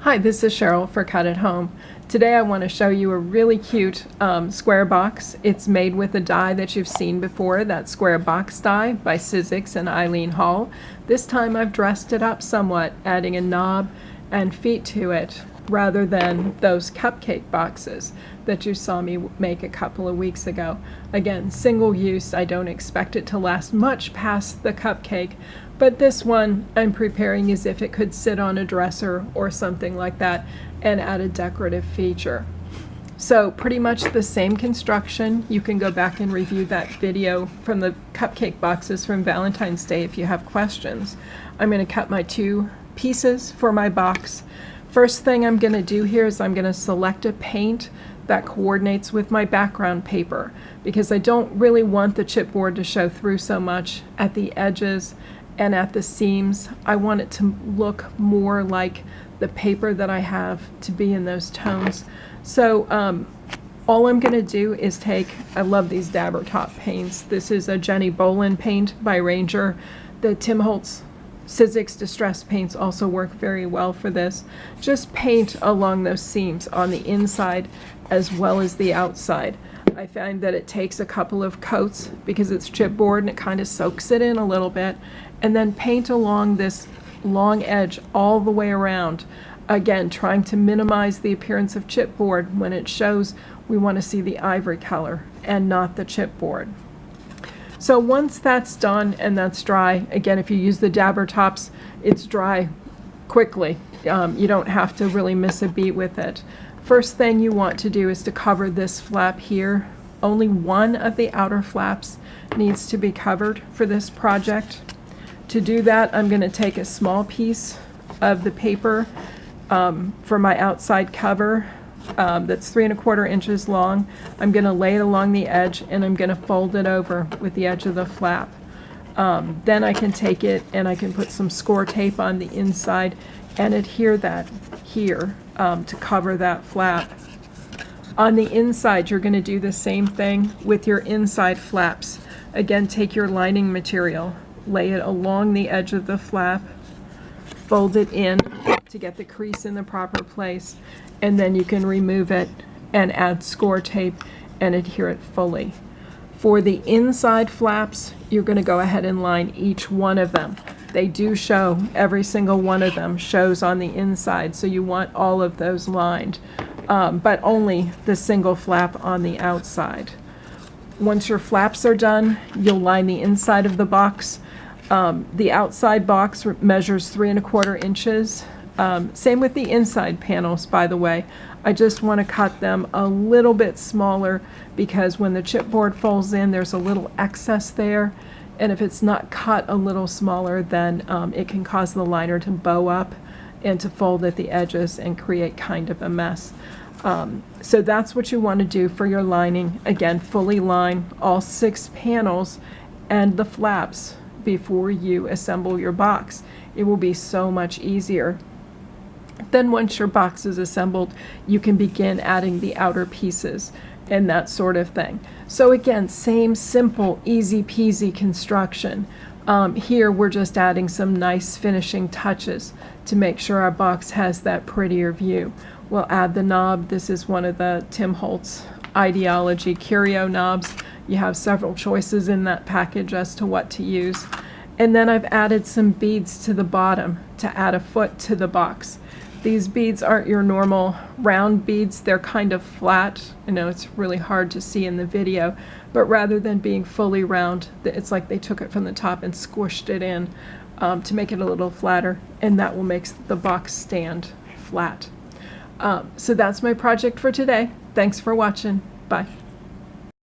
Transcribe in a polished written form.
Hi, this is Cheryl for Cut at Home. Today I want to show you a really cute square box. It's made with a die that you've seen before, that square box die by Sizzix and Eileen Hull. This time I've dressed it up somewhat, adding a knob and feet to it rather than those cupcake boxes that you saw me make a couple of weeks ago. Again, single use. I don't expect it to last much past the cupcake, but this one I'm preparing as if it could sit on a dresser or something like that and add a decorative feature. So pretty much the same construction. You can go back and review that video from the cupcake boxes from Valentine's Day if you have questions. I'm going to cut my two pieces for my box. First thing I'm going to do here is I'm going to select a paint that coordinates with my background paper because I don't really want the chipboard to show through so much at the edges and at the seams. I want it to look more like the paper that I have to be in those tones. So all I'm going to do is take, I love these dabber top paints. This is a Jenny Bolin paint by Ranger. The Tim Holtz Sizzix Distress paints also work very well for this. Just paint along those seams on the inside as well as the outside. I find that it takes a couple of coats because it's chipboard and it kind of soaks it in a little bit, and then paint along this long edge all the way around. Again, trying to minimize the appearance of chipboard. When it shows, we want to see the ivory color and not the chipboard. So once that's done and that's dry, again, if you use the dabber tops, it's dry quickly. You don't have to really miss a beat with it. First thing you want to do is to cover this flap here. Only one of the outer flaps needs to be covered for this project. To do that, I'm going to take a small piece of the paper for my outside cover that's 3 1/4 inches long. I'm going to lay it along the edge and I'm going to fold it over with the edge of the flap. Then I can take it and I can put some score tape on the inside and adhere that here to cover that flap. On the inside, you're going to do the same thing with your inside flaps. Again, take your lining material, lay it along the edge of the flap, fold it in to get the crease in the proper place, and then you can remove it and add score tape and adhere it fully. For the inside flaps, you're going to go ahead and line each one of them. They do show, every single one of them shows on the inside, so you want all of those lined, but only the single flap on the outside. Once your flaps are done, you'll line the inside of the box. The outside box measures 3 1/4 inches. Same with the inside panels, by the way. I just want to cut them a little bit smaller because when the chipboard folds in, there's a little excess there. And if it's not cut a little smaller, then it can cause the liner to bow up and to fold at the edges and create kind of a mess. So that's what you want to do for your lining. Again, fully line all 6 panels and the flaps before you assemble your box. It will be so much easier. Then once your box is assembled, you can begin adding the outer pieces and that sort of thing. So again, same simple, easy peasy construction. Here we're just adding some nice finishing touches to make sure our box has that prettier view. We'll add the knob. This is one of the Tim Holtz Ideology Curio knobs. You have several choices in that package as to what to use. And then I've added some beads to the bottom to add a foot to the box. These beads aren't your normal round beads. They're kind of flat. I know it's really hard to see in the video, but rather than being fully round, it's like they took it from the top and squished it in to make it a little flatter, and that will make the box stand flat. So that's my project for today. Thanks for watching. Bye.